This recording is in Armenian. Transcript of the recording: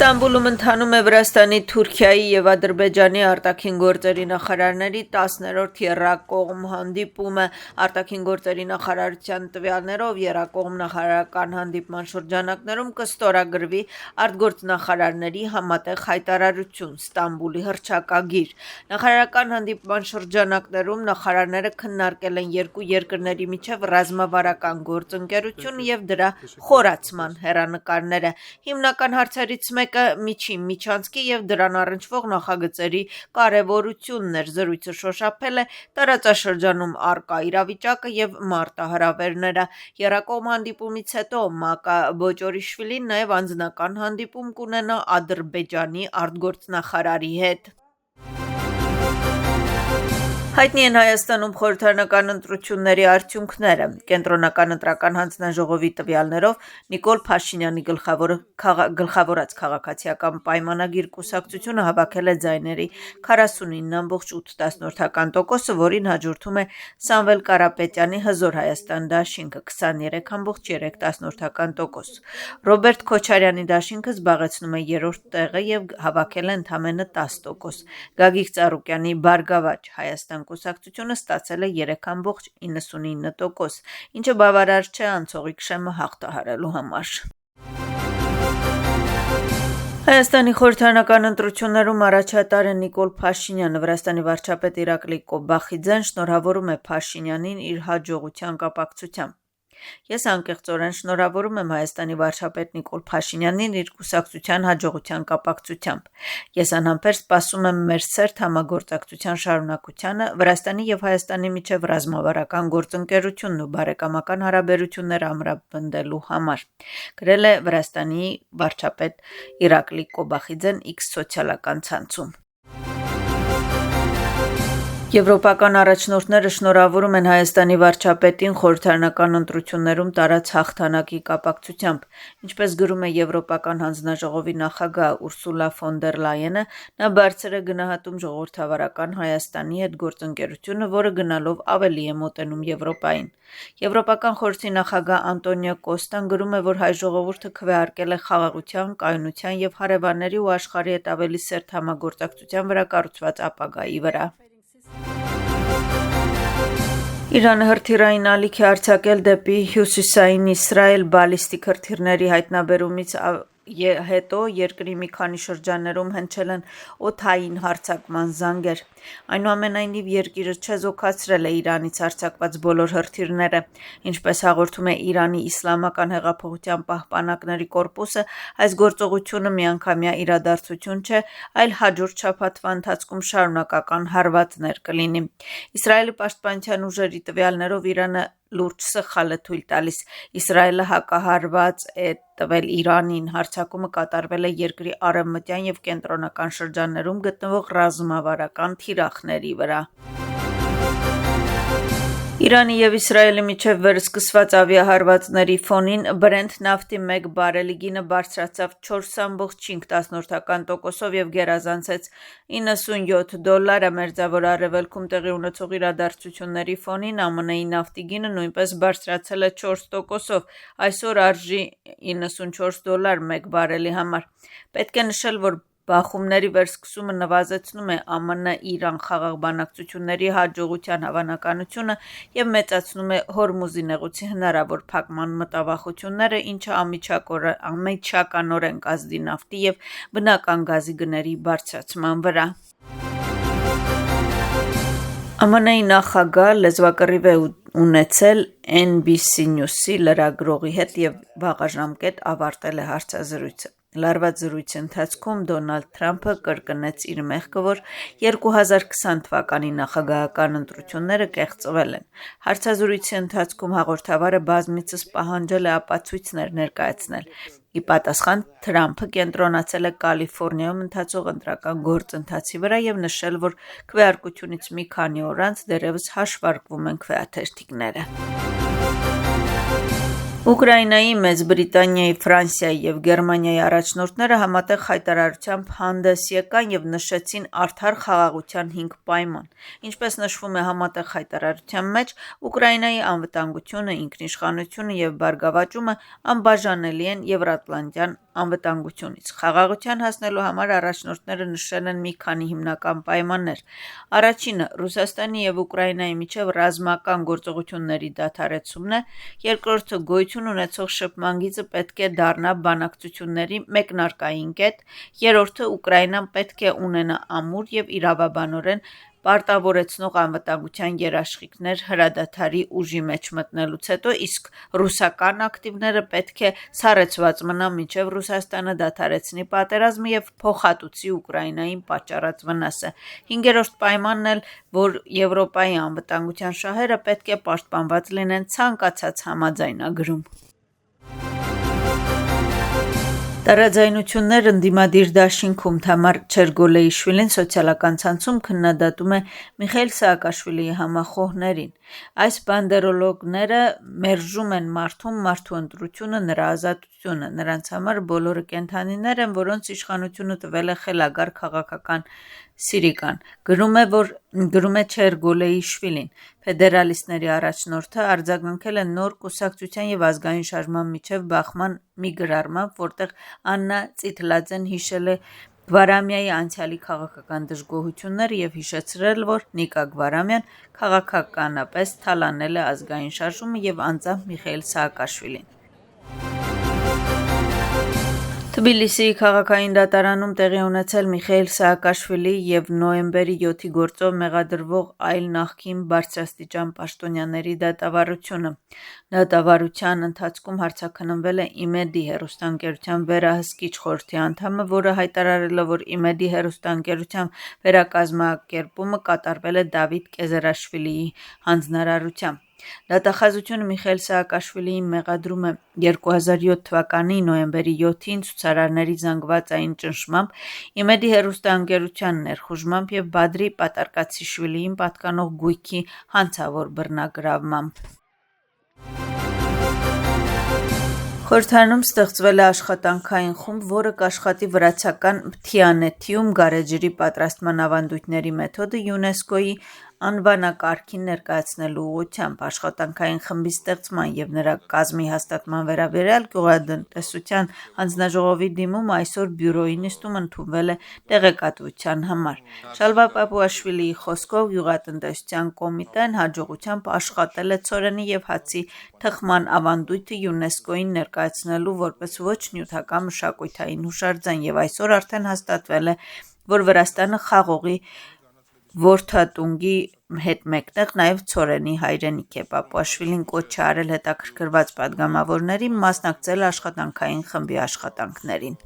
Ստամբուլում ընթանում է Վրաստանի, Թուրքիայի և Ադրբեջանի արտաքին գործերի նախարարների 10-րդ եռակողմ հանդիպումը։ Արտաքին գործերի նախարարության տվյալներով եռակողմ նախարարական հանդիպման շրջանակներում կստորագրվի արտգործնախարարների համատեղ հայտարարություն Ստամբուլի հռչակագիր։ Նախարարական հանդիպման շրջանակներում նախարարները քննարկել են երկու երկրների միջև ռազմավարական գործընկերություն և դրա խորացման հեռանկարները։ Հիմնական հարցերից մեկը միջին միջանցքի և դրան առնչվող նախագծերի կարևորությունն էր։ Զրույցը շոշափել է տարածաշրջանում առկա իրավիճակը և մարտահրավերները։ Եռակողմ հանդիպումից հետո Մակա Բոճորիշվիլին նաև անձնական հանդիպում կունենա Ադրբեջանի արտգործնախարարի հետ։ Հայտնի են Հայաստանում խորհրդարանական ընտրությունների արդյունքները։ Կենտրոնական ընտրական հանձնաժողովի տվյալներով Նիկոլ Փաշինյանի գլխավորած քաղաքացիական պայմանագիր կուսակցությունը հավաքել է ձայների 49,8%, որին հաջորդում է Սամվել Կարապետյանի Հզոր Հայաստան դաշինքը 23,3%։ Ռոբերտ Քոչարյանի դաշինքը զբաղեցնում է երրորդ տեղը և հավաքել է ընդամենը 10%։ Գագիկ Ծառուկյանի Բարգավաճ Հայաստան կուսակցությունը ստացել է 3,99%, ինչը բավարար չէ անցողիկ շեմը հաղթահարելու համար։ Հայաստանի խորհրդարանական ընտրություններում առաջատարը Նիկոլ Փաշինյանը Վրաստանի վարչապետ Իրակլի Կոբախիձեն շնորհավորում է Փաշինյանին իր հաջողության կապակցությամբ։ Ես անկեղծորեն շնորհավորում եմ Հայաստանի վարչապետ Նիկոլ Փաշինյանին իր կուսակցության հաջողության կապակցությամբ։ Ես անհամբեր սպասում եմ մեր սերտ համագործակցության շարունակությանը Վրաստանի և Հայաստանի միջև ռազմավարական գործընկերությունն ու բարեկամական հարաբերությունները ամրապնդելու համար, գրել է Վրաստանի վարչապետ Իրակլի Կոբախիձեն X սոցիալական ցանցում։ Եվրոպական առաջնորդները շնորհավորում են Հայաստանի վարչապետին խորհրդարանական ընտրություններում տարած հաղթանակի կապակցությամբ։ Ինչպես գրում է Եվրոպական հանձնաժողովի նախագահ Ուրսուլա ֆոն դեր Լայենը, նա բարձր է գնահատում ժողովրդավարական Հայաստանի հետ գործընկերությունը, որը գնալով ավելի է մոտենում Եվրոպային։ Եվրոպական խորհրդի նախագահ Անտոնիո Կոստան գրում է, որ հայ ժողովուրդը քվեարկել է խաղաղության, կայունության և հարևանների ու աշխարհի հետ ավելի սերտ համագործակցության վրա կառուցված ապագայի վրա։ Իրանը հրթիռային ալիք է արձակել դեպի հյուսիսային Իսրայել։ Բալիստիկ հրթիռների հայտնաբերումից հետո երկրի մի քանի շրջաններում հնչել են օդային հարձակման զանգեր։ Այնուամենայնիվ երկիրը չեզոքացրել է Իրանից արձակված բոլոր հրթիռները։ Ինչպես հաղորդում է Իրանի Իսլամական հեղափոխության պահպանակների կորպուսը, այս գործողությունը միանգամյա իրադարձություն չէ, այլ հաջորդ շաբաթվա ընթացքում շարունակական հարվածներ կլինի։ Իսրայելի պաշտպանության ուժերի տվյալներով Իրանը լուրջ սխալ է թույլ տալիս։ Իսրայելը հակահարված է տվել Իրանին։ Հարձակումը կատարվել է երկրի արևմտյան և կենտրոնական շրջաններում գտնվող ռազմավարական թիրախների վրա։ Իրանի և Իսրայելի միջև վերսկսված ավիահարվածների ֆոնին Բրենթ նավթի մեկ բարելի գինը բարձրացավ 4,5%-ով և գերազանցեց $97։ Մերձավոր Արևելքում տեղի ունեցող իրադարձությունների ֆոնին ԱՄՆ-ի նավթի գինը նույնպես բարձրացել է 4%-ով, այսօր արժի $94 մեկ բարելի համար։ Պետք է նշել, որ բախումների վերսկսումը նվազեցնում է ԱՄՆ-Իրան խաղաղ բանակցությունների հաջողության հավանականությունը և մեծացնում է Հորմուզի նեղուցի հնարավոր փակման մտավախությունները, ինչը անմիջականորեն կազդի նավթի և բնական գազի գների բարձրացման վրա։ ԱՄՆ-ի նախագահ լեզվակռիվ է ունեցել NBC News-ի լրագրողի հետ և վաղաժամկետ ավարտել է հարցազրույցը։ Լարված զրույցի ընթացքում Դոնալդ Թրամփը կրկնեց իր մեղքը, որ 2020 թվականի նախագահական ընտրությունները կեղծվել են։ Հարցազրույցի ընթացքում հաղորդավարը բազմիցս պահանջել է ապացույցներ ներկայացնել։ Ի պատասխան Թրամփը կենտրոնացել է Կալիֆոռնիայում ընթացող ընտրական գործընթացի վրա և նշել, որ քվեարկությունից մի քանի օր անց դեռևս հաշվարկվում են քվեաթերթիկները։ Ուկրաինայի, Մեծ Բրիտանիայի, Ֆրանսիայի և Գերմանիայի առաջնորդները համատեղ հայտարարությամբ հանդես եկան և նշեցին արդար խաղաղության 5 պայման։ Ինչպես նշվում է համատեղ հայտարարության մեջ, Ուկրաինայի անվտանգությունը, ինքնիշխանությունը և բարգավաճումը անբաժանելի են Եվրատլանտյան անվտանգությունից։ Խաղաղության հասնելու համար առաջնորդները նշել են մի քանի հիմնական պայմաններ։ Առաջինը Ռուսաստանի և Ուկրաինայի միջև ռազմական գործողությունների դադարեցումն է, երկրորդը գոյություն ունեցող շփման գիծը պետք է դառնա բանակցությունների մեկնարկային կետ, երրորդը Ուկրաինան պետք է ունենա ամուր և իրավաբանորեն պարտավորեցնող անվտանգության երաշխիքներ հրադադարի ուժի մեջ մտնելուց հետո, իսկ ռուսական ակտիվները պետք է սառեցված մնան մինչև Ռուսաստանը դադարեցնի պատերազմը և փոխհատուցի Ուկրաինային պատճառած վնասը։ Հինգերորդ պայմանն էլ, որ Եվրոպայի անվտանգության շահերը պետք է պաշտպանված լինեն ցանկացած համաձայնագրում։ Տարաձայնություններ ընդդիմադիր դաշինքում Թամար Չերգոլեիշվիլին սոցիալական ցանցում քննադատում է Միխայիլ Սաակաշվիլիի համախոհներին։ Այս բանդերոլոգները մերժում են մարդու ընտրությունը, նրա ազատությունը։ Նրանց համար բոլորը կենդանիներ են, որոնց իշխանությունը տվել է խելագար քաղաքական սիրիկան, գրում է Չերգոլեիշվիլին։ Ֆեդերալիստների առաջնորդը արձագանքել է նոր կուսակցության և ազգային շարժման միջև բախման մի գրառմամբ, որտեղ Աննա Ծիթլաձեն հիշել է Գվարամիայի անցյալի քաղաքական դժգոհությունները և հիշեցրել, որ Նիկա Գվարամյան քաղաքականապես թալանել է ազգային շարժումը և անձամբ Միխայիլ Սաակաշվիլին։ Թբիլիսիի քաղաքային դատարանում տեղի ունեցել Միխայիլ Սաակաշվիլիի և նոյեմբերի 7-ի գործով մեղադրվող այլ նախկին բարձրաստիճան պաշտոնյաների դատավարությունը։ Դատավարության ընթացքում հարցաքննվել է ԻՄԵԴ-ի հեռուստաընկերության վերահսկիչ խորհրդի անդամը, որը հայտարարել է, որ ԻՄԵԴ-ի հեռուստաընկերության վերակազմակերպումը կատարվել է Դավիթ Կեզարաշվիլիի հանձնարարությամբ։ Դատախազությունը Միխայիլ Սաակաշվիլիին մեղադրում է 2007 թվականի նոյեմբերի 7-ին ցուցարարների զանգվածային ճնշմամբ, ԻՄԵԴ-ի հեռուստաընկերության ներխուժմամբ և Բադրի Պատարկացիշվիլիին պատկանող գույքի հանցավոր բռնագրավմամբ։ Խորհրդարանում ստեղծվել է աշխատանքային խումբ, որը կաշխատի վրացական Թիանեթիում գարեջրի պատրաստման ավանդույթների մեթոդը ՅՈՒՆԵՍԿՕ-ի անվանակարգին ներկայացնելու ուղղությամբ։ Աշխատանքային խմբի ստեղծման և նրա կազմի հաստատման վերաբերյալ Գյուղատնտեսության հանձնաժողովի դիմումը այսօր բյուրոյի նիստում ընդունվել է տեղեկատվության համար։ Շալվա Պապուաշվիլիի խոսքով, Գյուղատնտեսության կոմիտեն հաջողությամբ աշխատել է ցորենի և հացի թխման ավանդույթը ՅՈՒՆԵՍԿՕ-ին ներկայացնելու որպես ոչ նյութական մշակութային հուշարձան և այսօր արդեն հաստատվել է, որ Վրաստանը խաղողի որդատունգի հետ մեկտեղ նաև ցորենի հայրենիք է։ Պապուաշվիլին կոչ է արել հետաքրքրված պատգամավորներին մասնակցել աշխատանքային խմբի աշխատանքներին։